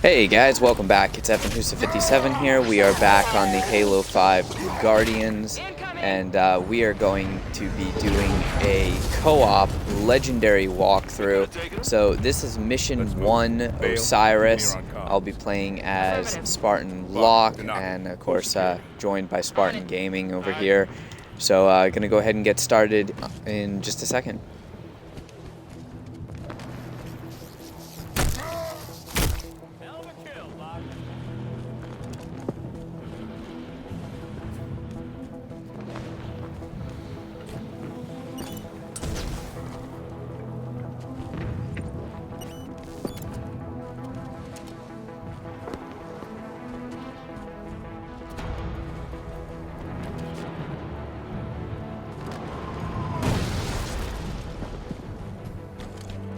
Hey guys, welcome back. It's FNHusa57 here. We are back on the Halo 5 Guardians, and we are going to be doing a co-op Legendary walkthrough. So this is Mission 1, Osiris. I'll be playing as Spartan Locke, and of course joined by Spartan Gaming over here. So gonna go ahead and get started in just a second.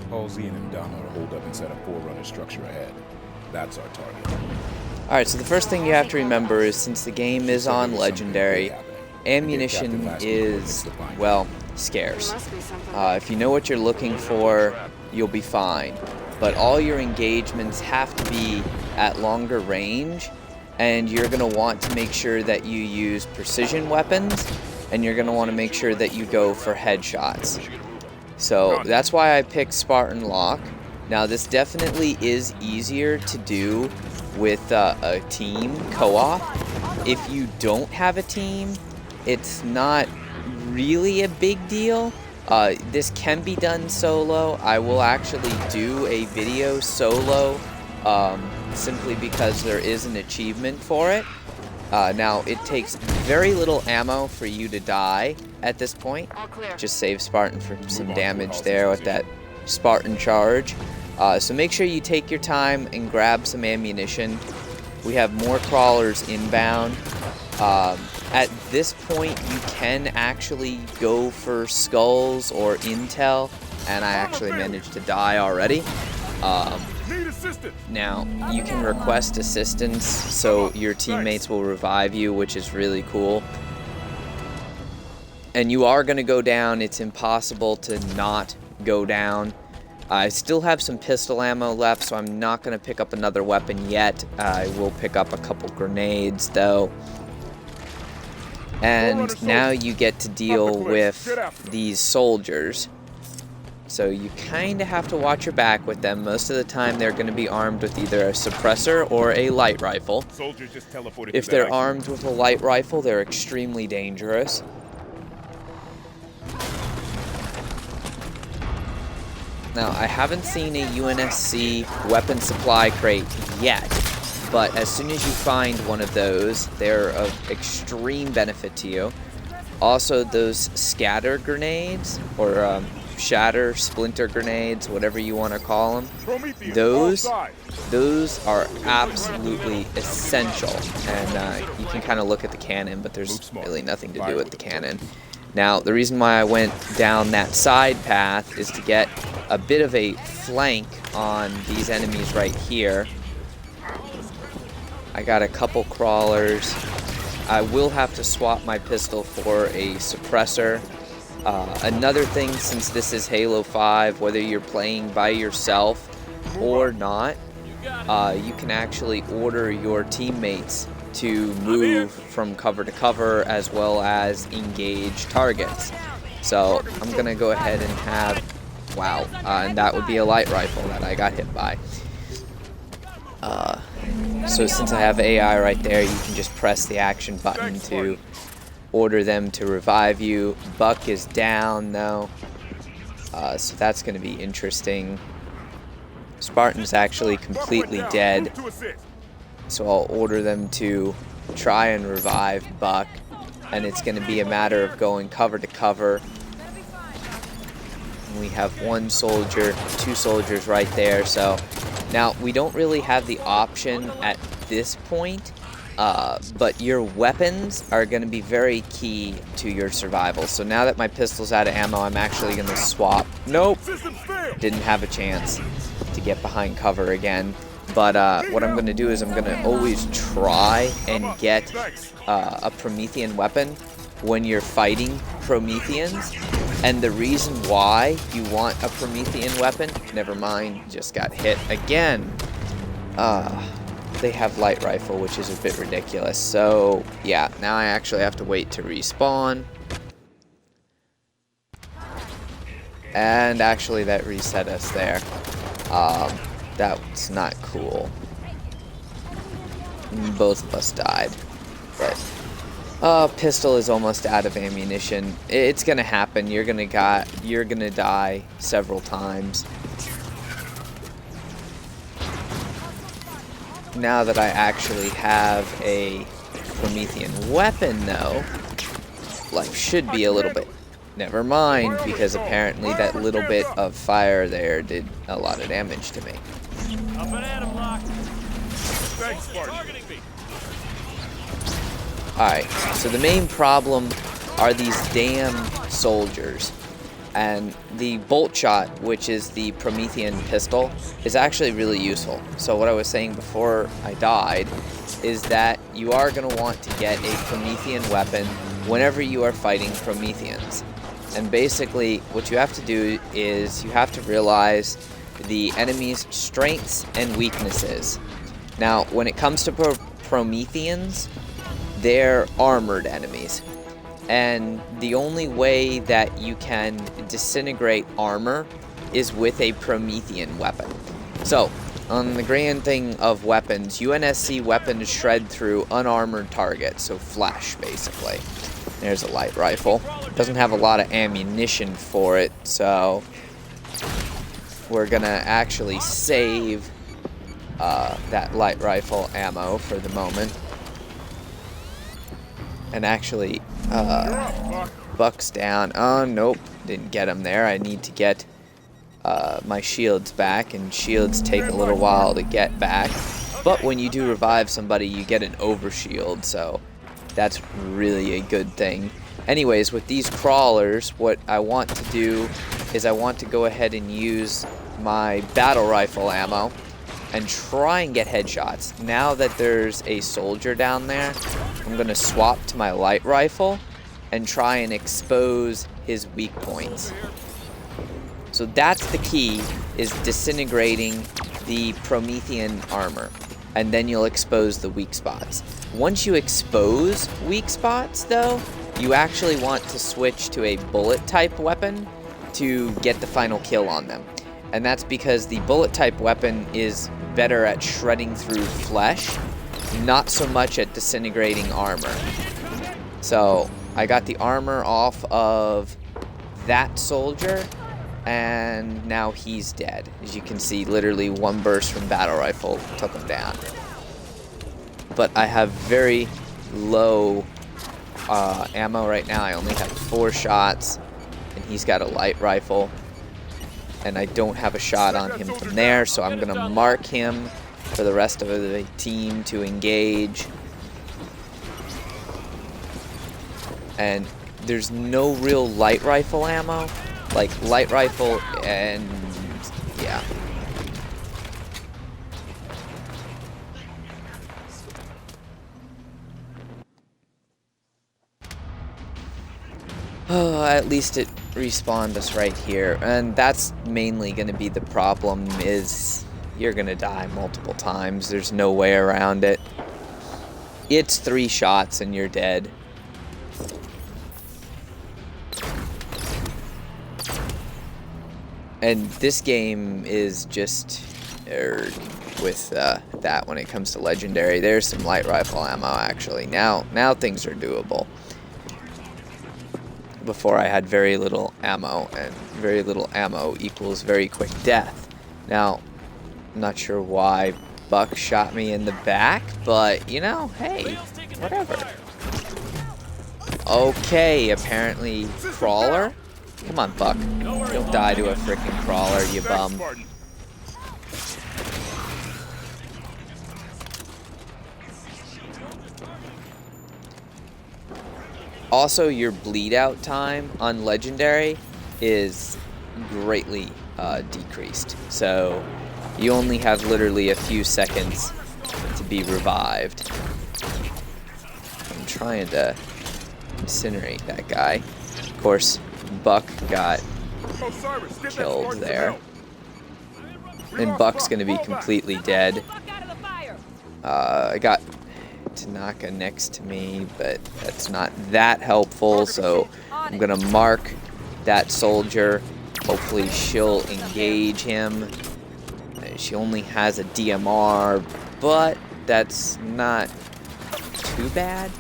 Halsey and Ndama are holed up inside a forerunner structure ahead. That's our target. Alright, so the first thing you have to remember is since the game is on Legendary, ammunition is, well, scarce. If you know what you're looking for, you'll be fine. But all your engagements have to be at longer range, and you're going to want to make sure that you use precision weapons, and you're going to want to make sure that you go for headshots. So that's why I picked Spartan Locke. Now this definitely is easier to do with a team co-op. If you don't have a team, it's not really a big deal. This can be done solo. I will actually do a video solo simply because there is an achievement for it. Now, it takes very little ammo for you to die at this point. Just save Spartan for some damage there with that Spartan charge. So make sure you take your time and grab some ammunition. We have more crawlers inbound. At this point, you can actually go for skulls or intel, and I actually managed to die already. Now, you can request assistance, so your teammates will revive you, which is really cool. And you are going to go down. It's impossible to not go down. I still have some pistol ammo left, so I'm not going to pick up another weapon yet. I will pick up a couple grenades, though. And now you get to deal with these soldiers. So you kind of have to watch your back with them. Most of the time they're going to be armed with either a suppressor or a light rifle. If they're armed with a light rifle, they're extremely dangerous. Now, I haven't seen a UNSC weapon supply crate yet, but as soon as you find one of those, they're of extreme benefit to you. Also, those scatter grenades, or shatter, splinter grenades, whatever you want to call them, those are absolutely essential. And you can kind of look at the cannon, but there's really nothing to do with the cannon. Now, the reason why I went down that side path is to get a bit of a flank on these enemies right here. I got a couple crawlers. I will have to swap my pistol for a suppressor. Another thing, since this is Halo 5, whether you're playing by yourself or not, you can actually order your teammates to move from cover to cover as well as engage targets. So I'm going to go ahead and have, wow, and that would be a light rifle that I got hit by. So since I have AI right there, you can just press the action button to order them to revive you. Buck is down though, so that's going to be interesting. Spartan's actually completely dead, so I'll order them to try and revive Buck, and it's going to be a matter of going cover to cover. And we have one soldier, two soldiers right there. So now we don't really have the option at this point, but your weapons are going to be very key to your survival. So now that my pistol's out of ammo, I'm actually going to swap. Nope, didn't have a chance to get behind cover again. But what I'm going to do is I'm going to always try and get a Promethean weapon when you're fighting Prometheans. And the reason why you want a Promethean weapon, never mind, just got hit again. they have light rifle, which is a bit ridiculous. So yeah, now I actually have to wait to respawn. And actually that reset us there. That's not cool. Both of us died. But pistol is almost out of ammunition. It's gonna happen. You're gonna die several times. Now that I actually have a Promethean weapon, though, life should be a little bit... Never mind, because apparently that little bit of fire there did a lot of damage to me. Alright, so the main problem are these damn soldiers. And the bolt shot, which is the Promethean pistol, is actually really useful. So what I was saying before I died is that you are going to want to get a Promethean weapon whenever you are fighting Prometheans. And basically, what you have to do is you have to realize the enemy's strengths and weaknesses. Now, when it comes to Prometheans, they're armored enemies. And the only way that you can disintegrate armor is with a Promethean weapon. So, on the grand thing of weapons, UNSC weapons shred through unarmored targets, so flesh, basically. There's a light rifle. Doesn't have a lot of ammunition for it, so we're gonna actually save that light rifle ammo for the moment. And actually, Buck's down. Oh, nope. Didn't get him there. I need to get my shields back, and shields take a little while to get back. But when you do revive somebody, you get an overshield, so that's really a good thing. Anyways, with these crawlers, what I want to do is I want to go ahead and use my battle rifle ammo and try and get headshots. Now that there's a soldier down there, I'm going to swap to my light rifle and try and expose his weak points. So that's the key, is disintegrating the Promethean armor, and then you'll expose the weak spots. Once you expose weak spots, though, you actually want to switch to a bullet type weapon to get the final kill on them. And that's because the bullet type weapon is better at shredding through flesh, not so much at disintegrating armor. So I got the armor off of that soldier, and now he's dead. As you can see, literally one burst from battle rifle took him down. But I have very low ammo right now. I only have 4 shots, and he's got a light rifle. And I don't have a shot on him from there, so I'm going to mark him for the rest of the team to engage. And there's no real light rifle ammo. Like, light rifle and... yeah. Oh, at least it respawned us right here. And that's mainly going to be the problem, is you're going to die multiple times. There's no way around it. It's 3 shots and you're dead. And this game is just with that when it comes to Legendary. There's some light rifle ammo, actually. Now things are doable. Before I had very little ammo, and very little ammo equals very quick death. Now, I'm not sure why Buck shot me in the back, but, you know, hey, whatever. Okay, apparently crawler. Come on, Buck. Don't die to a freaking crawler, you bum. Also, your bleed out time on Legendary is greatly decreased. So you only have literally a few seconds to be revived. I'm trying to incinerate that guy. Of course, Buck got killed there. And Buck's going to be completely dead. I got Tanaka next to me, but that's not that helpful, so I'm gonna mark that soldier. Hopefully she'll engage him. She only has a DMR, but that's not too bad.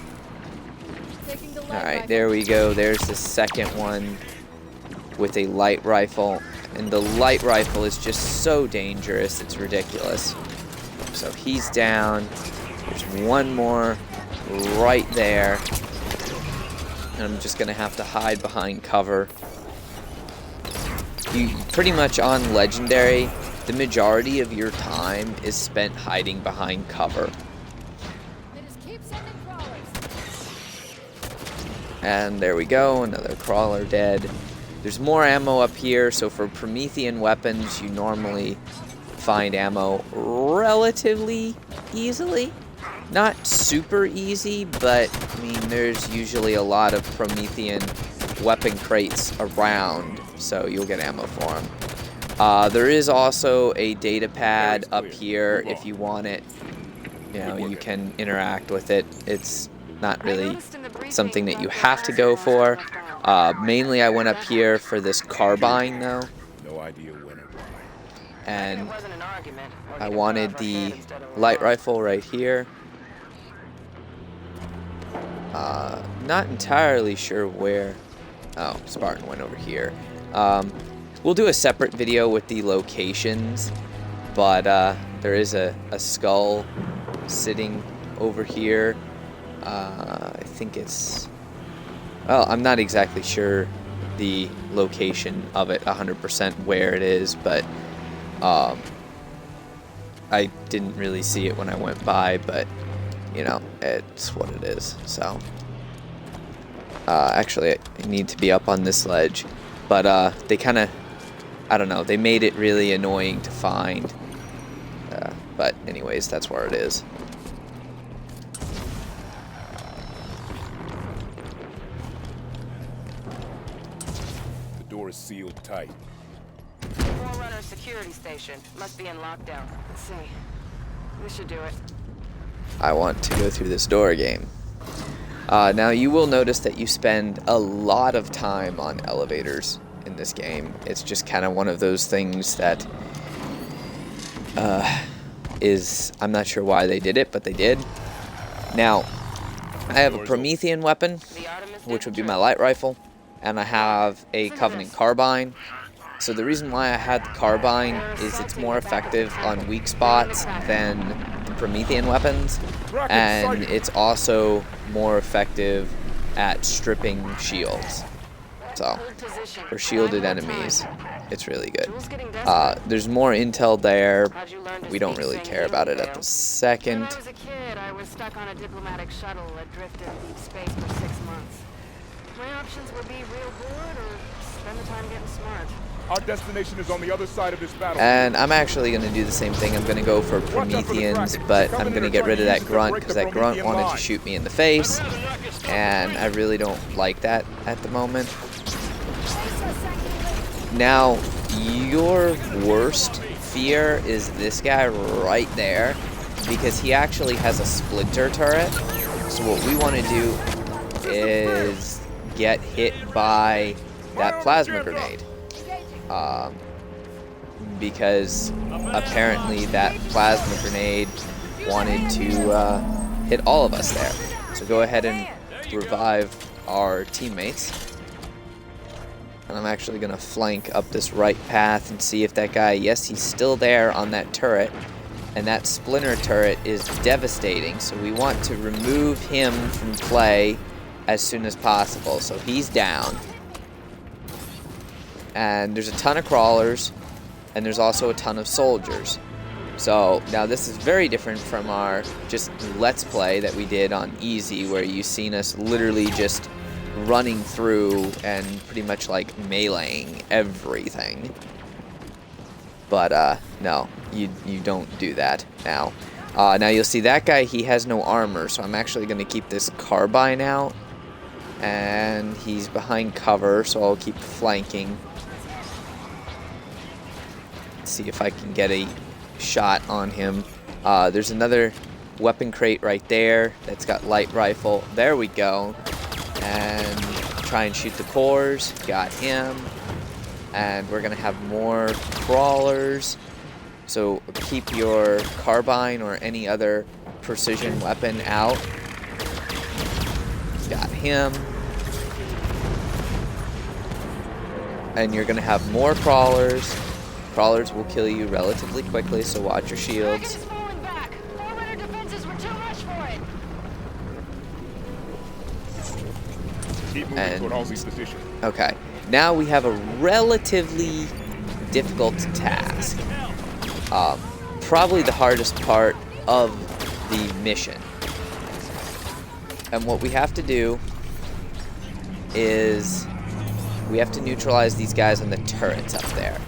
Alright, there we go. There's the second one with a light rifle. And the light rifle is just so dangerous, it's ridiculous. So he's down. There's one more right there. And I'm just going to have to hide behind cover. You pretty much on Legendary, the majority of your time is spent hiding behind cover. And there we go, another crawler dead. There's more ammo up here, so for Promethean weapons, you normally find ammo relatively easily. Not super easy, but I mean, there's usually a lot of Promethean weapon crates around, so you'll get ammo for them. There is also a data pad up here if you want it. You know, you can interact with it. It's not really something that you have to go for. Mainly I went up here for this carbine though. No idea when or why. And I wanted the light rifle right here. Not entirely sure where. Oh, Spartan went over here. We'll do a separate video with the locations, but there is a skull sitting over here. I think it's... Well, I'm not exactly sure the location of it 100% where it is, but I didn't really see it when I went by, but you know, it's what it is. So actually I need to be up on this ledge, but they kind of, I don't know, they made it really annoying to find, but anyways, that's where it is. Door is sealed tight. Forerunner security station must be in lockdown. Let's see. This should do it. I want to go through this door game. Now you will notice that you spend a lot of time on elevators in this game. It's just kind of one of those things that I'm not sure why they did it, but they did. Now, I have a Promethean weapon, which would be my light rifle, and I have a Covenant carbine. So the reason why I had the carbine is it's more effective on weak spots than the Promethean weapons, and it's also more effective at stripping shields. So, for shielded enemies, it's really good. There's more intel there. We don't really care about it at the second. When I was a kid, I was stuck on a diplomatic shuttle adrift in deep space for 6 months. My options would be real bored or spend the time getting smart. Our destination is on the other side of this battle. And I'm actually going to do the same thing. I'm going to go for Prometheans, but I'm going to get rid of that grunt because that grunt wanted to shoot me in the face, and I really don't like that at the moment. Now, your worst fear is this guy right there, because he actually has a splinter turret. So what we want to do is get hit by that plasma grenade. Because apparently that plasma grenade wanted to hit all of us there. So go ahead and revive our teammates. And I'm actually going to flank up this right path and see if that guy, yes, he's still there on that turret. And that splinter turret is devastating, so we want to remove him from play as soon as possible. So he's down. And there's a ton of crawlers, and there's also a ton of soldiers. So now this is very different from our just Let's Play that we did on Easy, where you've seen us literally just running through and pretty much like meleeing everything. But no, you don't do that now. Now you'll see that guy, he has no armor, so I'm actually going to keep this carbine out. And he's behind cover, so I'll keep flanking. See if I can get a shot on him. There's another weapon crate right there that's got light rifle. There we go. And try and shoot the cores. Got him. And we're going to have more crawlers. So keep your carbine or any other precision weapon out. Got him. And you're going to have more crawlers. Crawlers will kill you relatively quickly, so watch your shields. And, okay, now we have a relatively difficult task. Probably the hardest part of the mission. And what we have to do is we have to neutralize these guys on the turrets up there.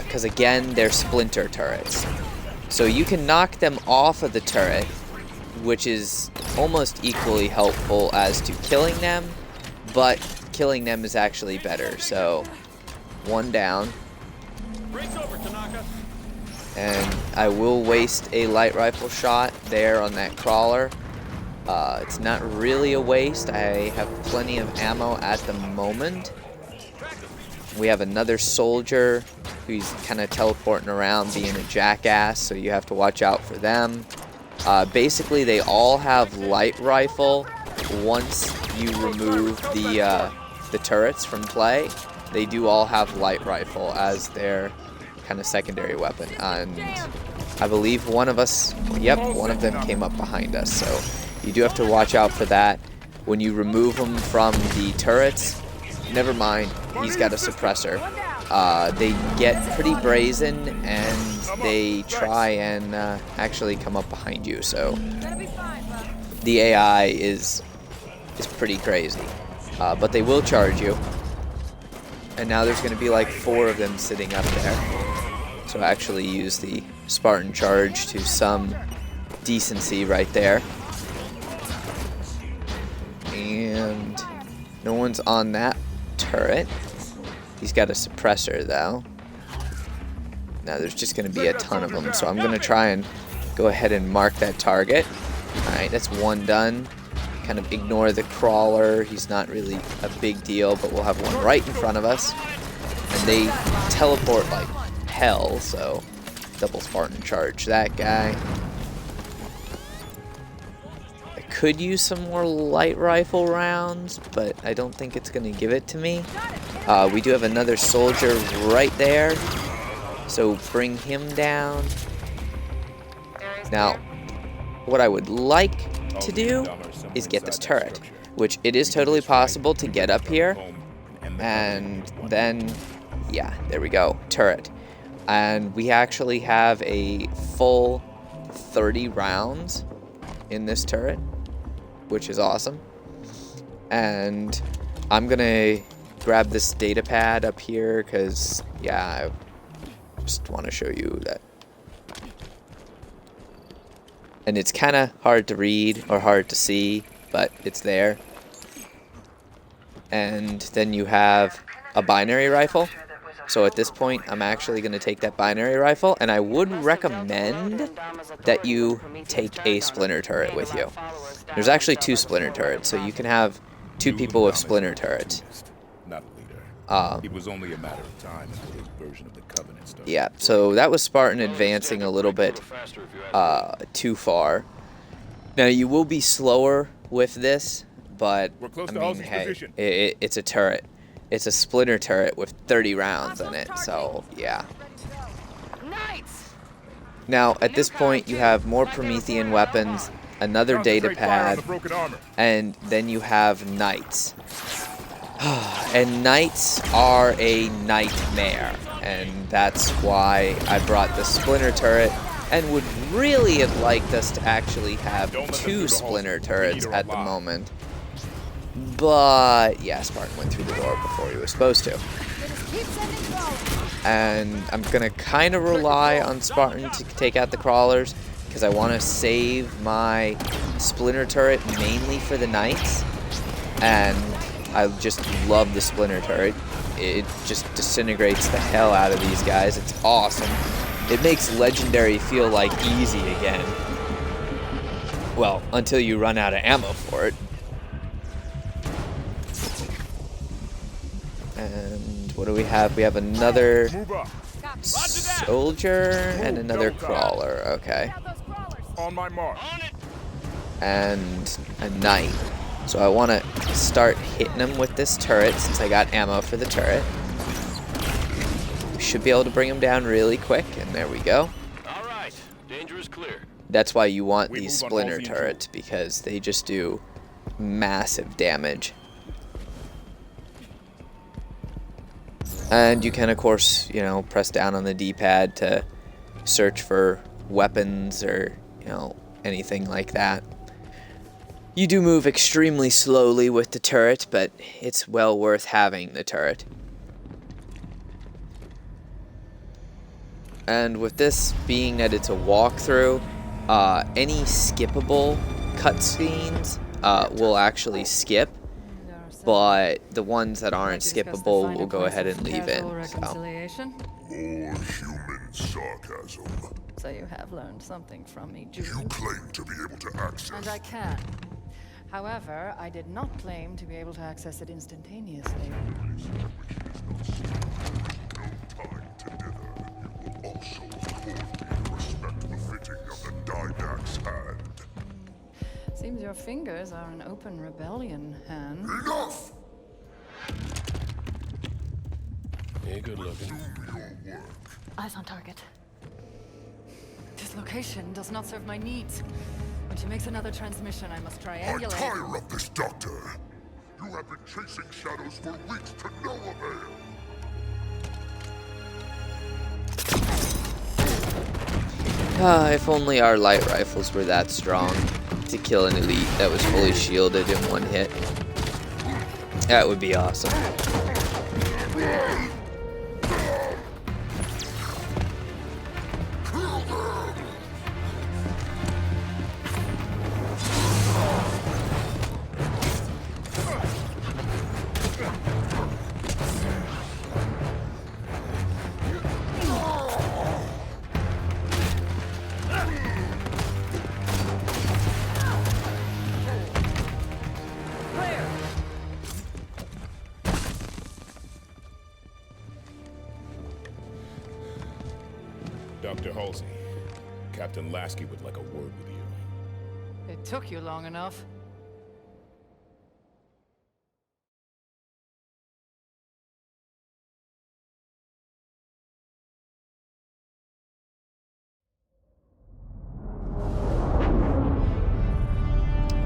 Because again, they're splinter turrets. So you can knock them off of the turret, which is almost equally helpful as to killing them, but killing them is actually better. So, one down. And I will waste a light rifle shot there on that crawler. It's not really a waste. I have plenty of ammo at the moment. We have another soldier who's kind of teleporting around being a jackass, so you have to watch out for them. Basically, they all have light rifle once you remove the turrets from play. They do all have light rifle as their kind of secondary weapon. And I believe one of them came up behind us, so you do have to watch out for that. When you remove them from the turrets, never mind, he's got a suppressor. They get pretty brazen and they try and actually come up behind you, so the AI is pretty crazy. But they will charge you. And now there's going to be like 4 of them sitting up there. So actually use the Spartan charge to some decency right there. And no one's on that turret. He's got a suppressor though. Now there's just going to be a ton of them, so I'm going to try and go ahead and mark that target. Alright, that's one done. Kind of ignore the crawler. He's not really a big deal, but we'll have one right in front of us. And they teleport like hell, so double Spartan charge that guy. I could use some more light rifle rounds, but I don't think it's going to give it to me. We do have another soldier right there, so bring him down. Now, what I would like to do is get this turret, which it is totally possible to get up here. And then, yeah, there we go, turret. And we actually have a full 30 rounds in this turret, which is awesome. And I'm gonna grab this data pad up here because, yeah, I just want to show you that. And it's kind of hard to read or hard to see, but it's there. And then you have a binary rifle. So at this point, I'm actually going to take that binary rifle, and I would recommend that you take a splinter turret with you. There's actually 2 splinter turrets, so you can have 2 people with splinter turrets. It was only a matter of time until his version of the Covenant started. Yeah, so that was Spartan advancing a little bit too far. Now, you will be slower with this, but, I mean, hey, it's a turret. It's a splinter turret with 30 rounds in it, so, yeah. Now, at this point, you have more Promethean weapons, another data pad, and then you have knights. And knights are a nightmare, and that's why I brought the splinter turret, and would really have liked us to actually have 2 splinter turrets at the moment. But, yeah, Spartan went through the door before he was supposed to. And I'm going to kind of rely on Spartan to take out the crawlers, because I want to save my splinter turret mainly for the knights. And I just love the splinter turret. It just disintegrates the hell out of these guys. It's awesome. It makes Legendary feel like easy again. Well, until you run out of ammo for it. And what do we have? We have another soldier and another crawler. Okay. On my mark. And a knight. So I want to start hitting them with this turret since I got ammo for the turret. We should be able to bring them down really quick, and there we go. All right, danger is clear. That's why you want these splinter turrets, because they just do massive damage. And you can, of course, you know, press down on the D-pad to search for weapons or, you know, anything like that. You do move extremely slowly with the turret, but it's well worth having the turret. And with this being that it's a walkthrough, any skippable cutscenes will actually skip, but the ones that aren't skippable will go ahead and leave in. Reconciliation? More human sarcasm. So you have learned something from me, Jude. You claim to be able to access. And I can. However, I did not claim to be able to access it instantaneously. No time to dither. You will also accord me respect befitting of the Didact's hand. Seems your fingers are an open rebellion, Han. Enough! Hey, good looking. Do your work. Eyes on target. This location does not serve my needs. When she makes another transmission, I must I triangulate. tire of this, Doctor. You have been chasing shadows for weeks to no avail. If only our light rifles were that strong to kill an elite that was fully shielded in one hit. That would be awesome. Dr. Halsey, Captain Lasky would like a word with you. It took you long enough.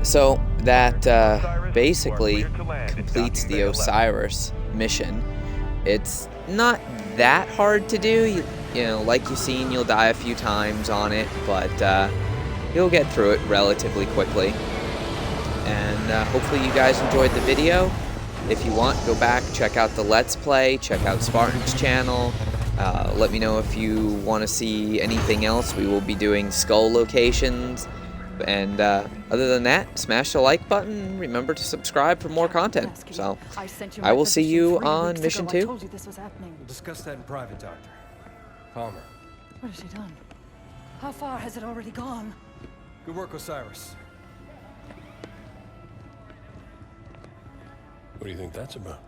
So that basically completes the Osiris mission. It's not that hard to do. You know, like you've seen, you'll die a few times on it, but you'll get through it relatively quickly. And hopefully you guys enjoyed the video. If you want, go back, check out the Let's Play, check out Spartan's channel. Let me know if you want to see anything else. We will be doing skull locations. And other than that, smash the like button. Remember to subscribe for more content. So I will see you on mission 2. We'll discuss that in private, Doctor. Palmer. What has she done? How far has it already gone? Good work, Osiris. What do you think that's about?